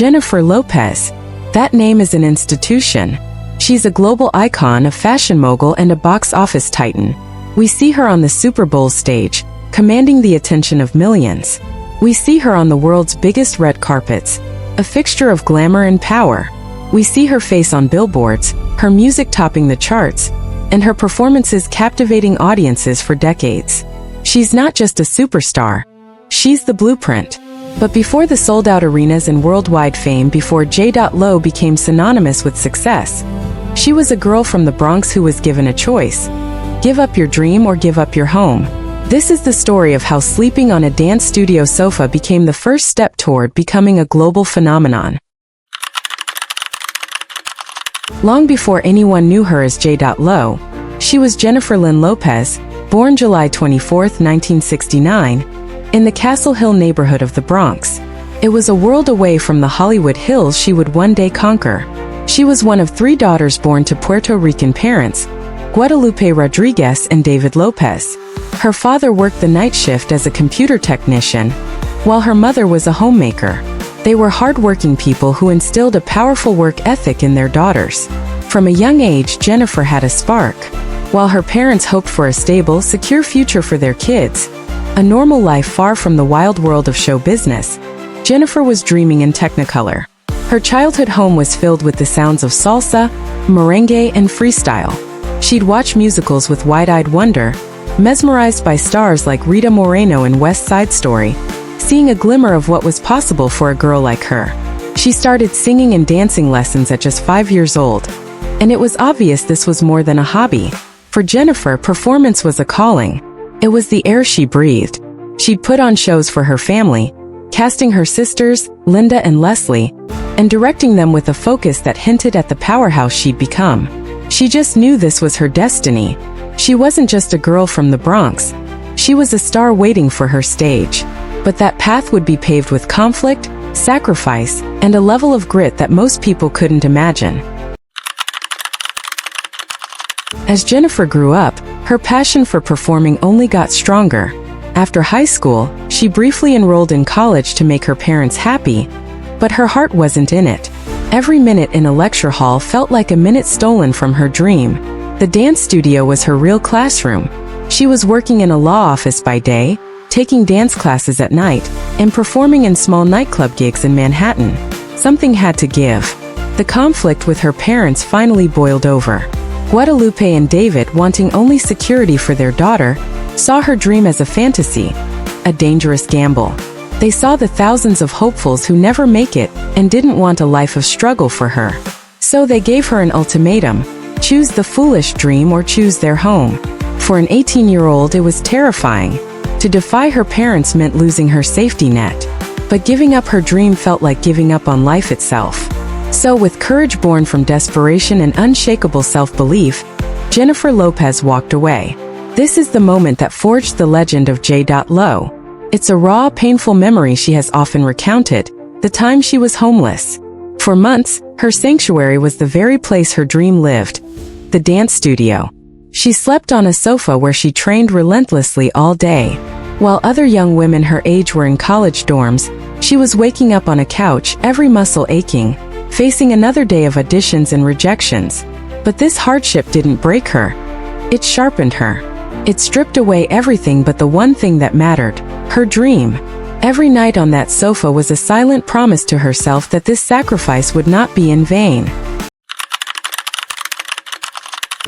Jennifer Lopez. That name is an institution. She's a global icon, a fashion mogul, and a box office titan. We see her on the Super Bowl stage, commanding the attention of millions. We see her on the world's biggest red carpets, a fixture of glamour and power. We see her face on billboards, her music topping the charts, and her performances captivating audiences for decades. She's not just a superstar. She's the blueprint. But before the sold-out arenas and worldwide fame, before J.Lo became synonymous with success, she was a girl from the Bronx who was given a choice. Give up your dream or give up your home. This is the story of how sleeping on a dance studio sofa became the first step toward becoming a global phenomenon. Long before anyone knew her as J.Lo, she was Jennifer Lynn Lopez, born July 24, 1969, in the Castle Hill neighborhood of the Bronx. It was a world away from the Hollywood Hills she would one day conquer. She was one of 3 daughters born to Puerto Rican parents, Guadalupe Rodriguez and David Lopez. Her father worked the night shift as a computer technician, while her mother was a homemaker. They were hardworking people who instilled a powerful work ethic in their daughters. From a young age, Jennifer had a spark. While her parents hoped for a stable, secure future for their kids, a normal life far from the wild world of show business, Jennifer was dreaming in Technicolor. Her childhood home was filled with the sounds of salsa, merengue, and freestyle. She'd watch musicals with wide-eyed wonder, mesmerized by stars like Rita Moreno in West Side Story, seeing a glimmer of what was possible for a girl like her. She started singing and dancing lessons at just 5 years old, and it was obvious this was more than a hobby. For Jennifer, performance was a calling. It was the air she breathed. She'd put on shows for her family, casting her sisters, Linda and Leslie, and directing them with a focus that hinted at the powerhouse she'd become. She just knew this was her destiny. She wasn't just a girl from the Bronx. She was a star waiting for her stage. But that path would be paved with conflict, sacrifice, and a level of grit that most people couldn't imagine. As Jennifer grew up, her passion for performing only got stronger. After high school, she briefly enrolled in college to make her parents happy, but her heart wasn't in it. Every minute in a lecture hall felt like a minute stolen from her dream. The dance studio was her real classroom. She was working in a law office by day, taking dance classes at night, and performing in small nightclub gigs in Manhattan. Something had to give. The conflict with her parents finally boiled over. Guadalupe and David, wanting only security for their daughter, saw her dream as a fantasy, a dangerous gamble. They saw the thousands of hopefuls who never make it and didn't want a life of struggle for her. So they gave her an ultimatum: choose the foolish dream or choose their home. For an 18-year-old, it was terrifying. To defy her parents meant losing her safety net. But giving up her dream felt like giving up on life itself. So with courage born from desperation and unshakable self-belief, Jennifer Lopez walked away. This is the moment that forged the legend of J.Lo. It's a raw, painful memory she has often recounted, the time she was homeless. For months, her sanctuary was the very place her dream lived, the dance studio. She slept on a sofa where she trained relentlessly all day. While other young women her age were in college dorms, she was waking up on a couch, every muscle aching, facing another day of auditions and rejections. But this hardship didn't break her. It sharpened her. It stripped away everything but the one thing that mattered, her dream. Every night on that sofa was a silent promise to herself that this sacrifice would not be in vain.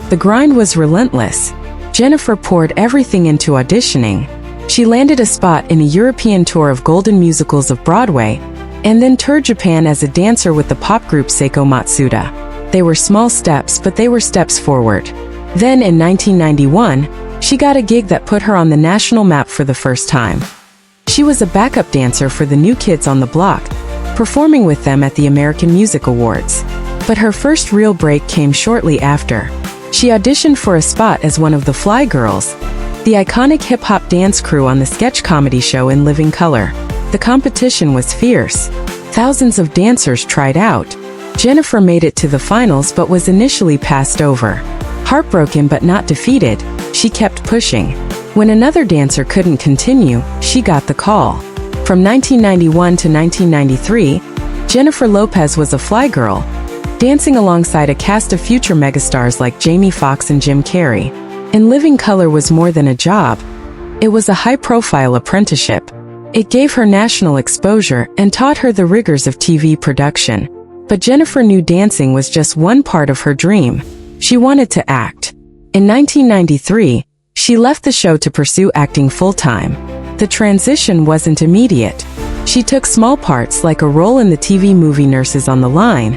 The grind was relentless. Jennifer poured everything into auditioning. She landed a spot in a European tour of golden musicals of Broadway, and then toured Japan as a dancer with the pop group Seiko Matsuda. They were small steps, but they were steps forward. Then in 1991, she got a gig that put her on the national map for the first time. She was a backup dancer for the New Kids on the Block, performing with them at the American Music Awards. But her first real break came shortly after. She auditioned for a spot as one of the Fly Girls, the iconic hip-hop dance crew on the sketch comedy show In Living Color. The competition was fierce. Thousands of dancers tried out. Jennifer made it to the finals but was initially passed over. Heartbroken but not defeated, she kept pushing. When another dancer couldn't continue, she got the call. From 1991 to 1993, Jennifer Lopez was a fly girl, dancing alongside a cast of future megastars like Jamie Foxx and Jim Carrey. In Living Color was more than a job. It was a high-profile apprenticeship. It gave her national exposure and taught her the rigors of TV production. But Jennifer knew dancing was just one part of her dream. She wanted to act. In 1993, she left the show to pursue acting full-time. The transition wasn't immediate. She took small parts like a role in the TV movie Nurses on the Line,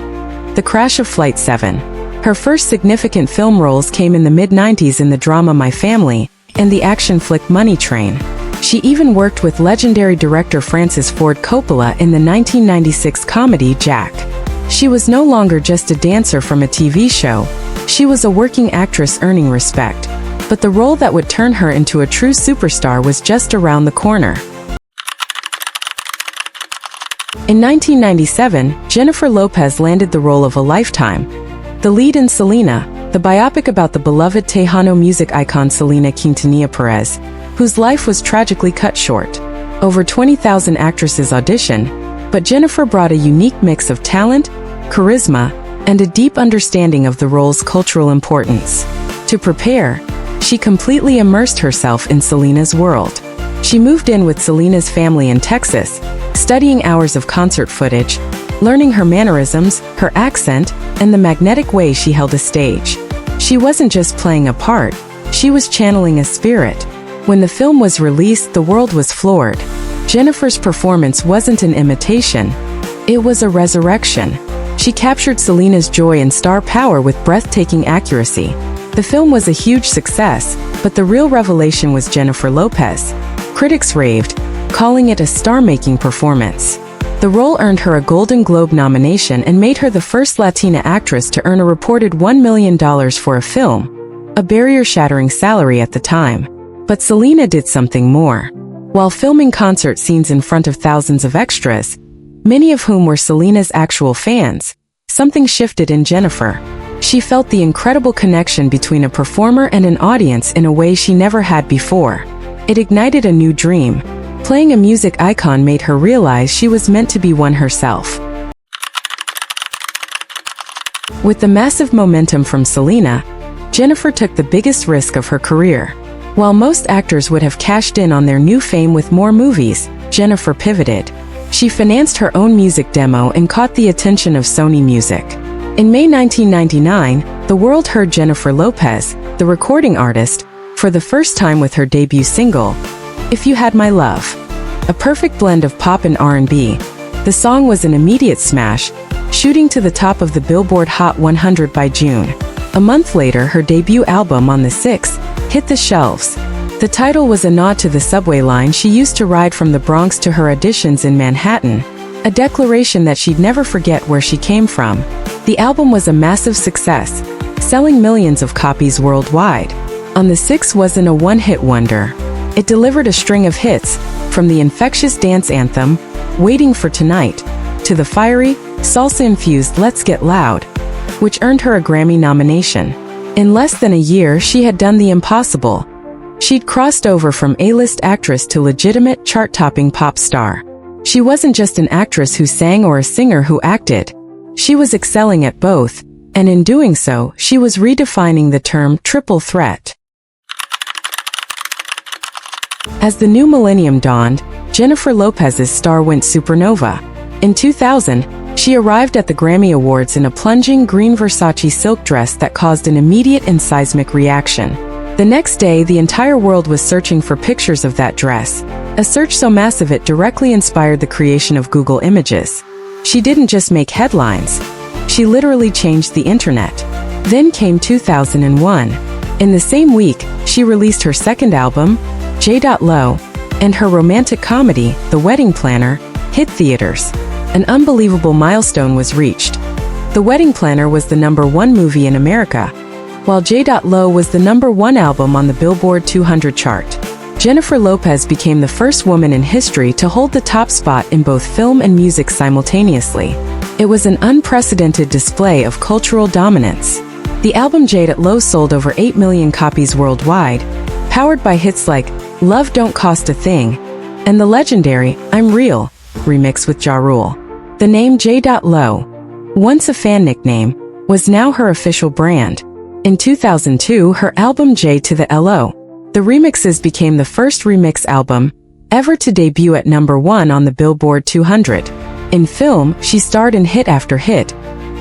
The Crash of Flight 7. Her first significant film roles came in the mid-90s in the drama My Family and the action flick Money Train. She even worked with legendary director Francis Ford Coppola in the 1996 comedy Jack. She was no longer just a dancer from a TV show. She was a working actress earning respect. But the role that would turn her into a true superstar was just around the corner. In 1997, Jennifer Lopez landed the role of a lifetime, the lead in Selena, the biopic about the beloved Tejano music icon Selena Quintanilla Perez, whose life was tragically cut short. Over 20,000 actresses auditioned, but Jennifer brought a unique mix of talent, charisma, and a deep understanding of the role's cultural importance. To prepare, she completely immersed herself in Selena's world. She moved in with Selena's family in Texas, studying hours of concert footage, learning her mannerisms, her accent, and the magnetic way she held a stage. She wasn't just playing a part, she was channeling a spirit. When the film was released, the world was floored. Jennifer's performance wasn't an imitation, it was a resurrection. She captured Selena's joy and star power with breathtaking accuracy. The film was a huge success, but the real revelation was Jennifer Lopez. Critics raved, calling it a star-making performance. The role earned her a Golden Globe nomination and made her the first Latina actress to earn a reported $1 million for a film, a barrier-shattering salary at the time. But Selena did something more. While filming concert scenes in front of thousands of extras, many of whom were Selena's actual fans, something shifted in Jennifer. She felt the incredible connection between a performer and an audience in a way she never had before. It ignited a new dream. Playing a music icon made her realize she was meant to be one herself. With the massive momentum from Selena, Jennifer took the biggest risk of her career. While most actors would have cashed in on their new fame with more movies, Jennifer pivoted. She financed her own music demo and caught the attention of Sony Music. In May 1999, the world heard Jennifer Lopez, the recording artist, for the first time with her debut single, If You Had My Love. A perfect blend of pop and R&B, the song was an immediate smash, shooting to the top of the Billboard Hot 100 by June. A month later, her debut album On the 6th hit the shelves. The title was a nod to the subway line she used to ride from the Bronx to her auditions in Manhattan, a declaration that she'd never forget where she came from. The album was a massive success, selling millions of copies worldwide. On the 6th wasn't a one-hit wonder. It delivered a string of hits, from the infectious dance anthem, Waiting for Tonight, to the fiery, salsa-infused Let's Get Loud, which earned her a Grammy nomination. In less than a year, she had done the impossible. She'd crossed over from A-list actress to legitimate chart-topping pop star. She wasn't just an actress who sang or a singer who acted. She was excelling at both, and in doing so, she was redefining the term triple threat. As the new millennium dawned, Jennifer Lopez's star went supernova. In 2000, she arrived at the Grammy Awards in a plunging green Versace silk dress that caused an immediate and seismic reaction. The next day, the entire world was searching for pictures of that dress, a search so massive it directly inspired the creation of Google Images. She didn't just make headlines, she literally changed the internet. Then came 2001. In the same week, she released her second album, J.Lo, and her romantic comedy, The Wedding Planner, hit theaters. An unbelievable milestone was reached. The Wedding Planner was the #1 movie in America, while J.Lo was the #1 album on the Billboard 200 chart. Jennifer Lopez became the first woman in history to hold the top spot in both film and music simultaneously. It was an unprecedented display of cultural dominance. The album J.Lo sold over 8 million copies worldwide, powered by hits like Love Don't Cost a Thing and the legendary I'm Real remix with Ja Rule. The name J.Lo, once a fan nickname, was now her official brand. In 2002, her album J to the L.O. The remixes became the first remix album ever to debut at #1 on the Billboard 200. In film, she starred in hit after hit,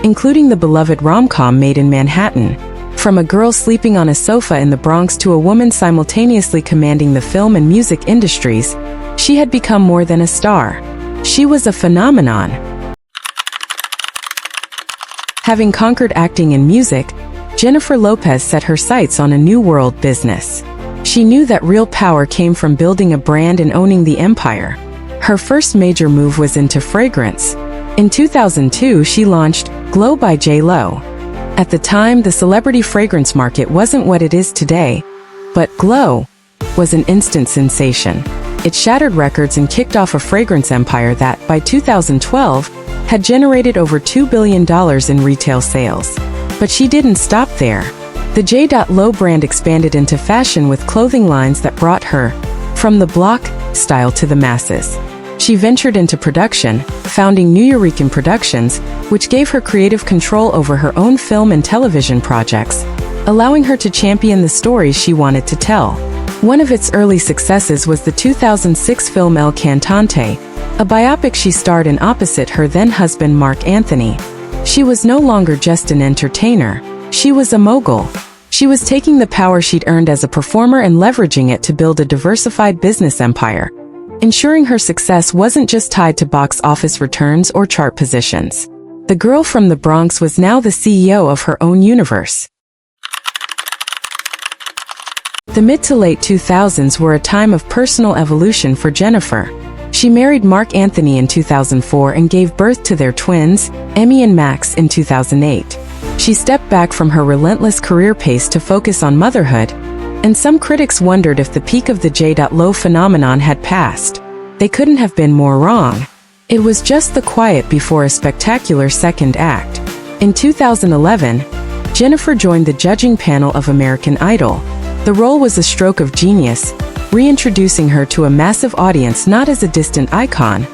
including the beloved rom-com Made in Manhattan. From a girl sleeping on a sofa in the Bronx to a woman simultaneously commanding the film and music industries, she had become more than a star. She was a phenomenon. Having conquered acting and music, Jennifer Lopez set her sights on a new world business. She knew that real power came from building a brand and owning the empire. Her first major move was into fragrance. In 2002, she launched Glow by J.Lo. At the time, the celebrity fragrance market wasn't what it is today, but Glow was an instant sensation. It shattered records and kicked off a fragrance empire that, by 2012, had generated over $2 billion in retail sales. But she didn't stop there. The J.Lo brand expanded into fashion with clothing lines that brought her from the block style to the masses. She ventured into production, founding Nuyorican Productions, which gave her creative control over her own film and television projects, allowing her to champion the stories she wanted to tell. One of its early successes was the 2006 film El Cantante, a biopic she starred in opposite her then-husband Mark Anthony. She was no longer just an entertainer. She was a mogul. She was taking the power she'd earned as a performer and leveraging it to build a diversified business empire, ensuring her success wasn't just tied to box office returns or chart positions. The girl from the Bronx was now the CEO of her own universe. The mid to late 2000s were a time of personal evolution for Jennifer. She married Mark Anthony in 2004 and gave birth to their twins, Emmy and Max, in 2008. She stepped back from her relentless career pace to focus on motherhood, and some critics wondered if the peak of the J.Lo phenomenon had passed. They couldn't have been more wrong. It was just the quiet before a spectacular second act. In 2011, Jennifer joined the judging panel of American Idol. The role was a stroke of genius, reintroducing her to a massive audience not as a distant icon,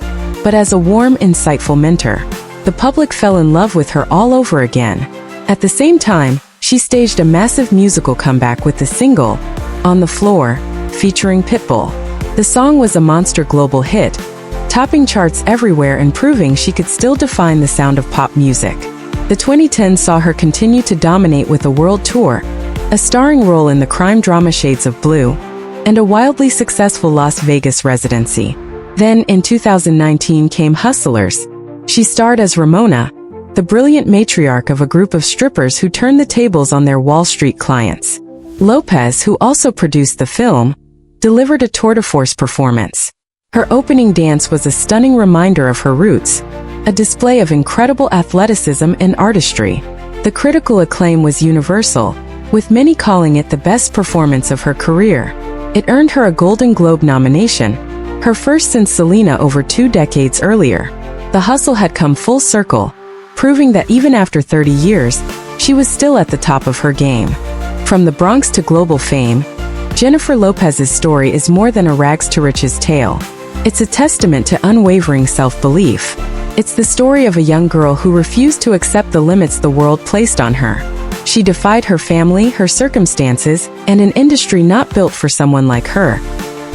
but as a warm, insightful mentor. The public fell in love with her all over again. At the same time, she staged a massive musical comeback with the single, On the Floor, featuring Pitbull. The song was a monster global hit, topping charts everywhere and proving she could still define the sound of pop music. The 2010s saw her continue to dominate with a world tour, a starring role in the crime drama Shades of Blue, and a wildly successful Las Vegas residency. Then, in 2019 came Hustlers. She starred as Ramona, the brilliant matriarch of a group of strippers who turned the tables on their Wall Street clients. Lopez, who also produced the film, delivered a tour de force performance. Her opening dance was a stunning reminder of her roots, a display of incredible athleticism and artistry. The critical acclaim was universal, with many calling it the best performance of her career. It earned her a Golden Globe nomination, her first since Selena over 2 decades earlier. The hustle had come full circle, proving that even after 30 years, she was still at the top of her game. From the Bronx to global fame, Jennifer Lopez's story is more than a rags to riches tale. It's a testament to unwavering self-belief. It's the story of a young girl who refused to accept the limits the world placed on her. She defied her family, her circumstances, and an industry not built for someone like her,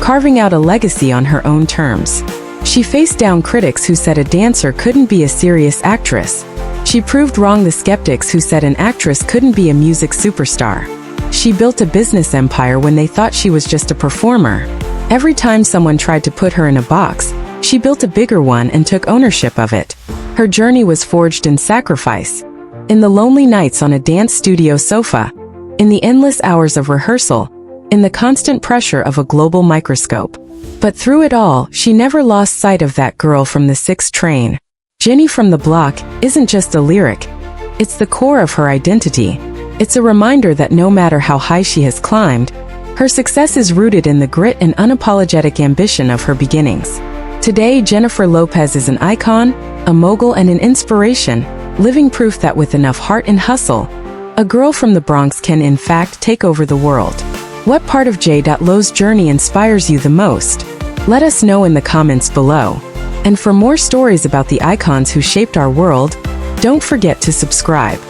carving out a legacy on her own terms. She faced down critics who said a dancer couldn't be a serious actress. She proved wrong the skeptics who said an actress couldn't be a music superstar. She built a business empire when they thought she was just a performer. Every time someone tried to put her in a box, she built a bigger one and took ownership of it. Her journey was forged in sacrifice, in the lonely nights on a dance studio sofa, in the endless hours of rehearsal, in the constant pressure of a global microscope. But through it all, she never lost sight of that girl from the 6 train. Jenny from the Block isn't just a lyric. It's the core of her identity. It's a reminder that no matter how high she has climbed, her success is rooted in the grit and unapologetic ambition of her beginnings. Today, Jennifer Lopez is an icon, a mogul, and an inspiration, living proof that with enough heart and hustle, a girl from the Bronx can in fact take over the world. What part of J.Lo's journey inspires you the most? Let us know in the comments below. And for more stories about the icons who shaped our world, don't forget to subscribe.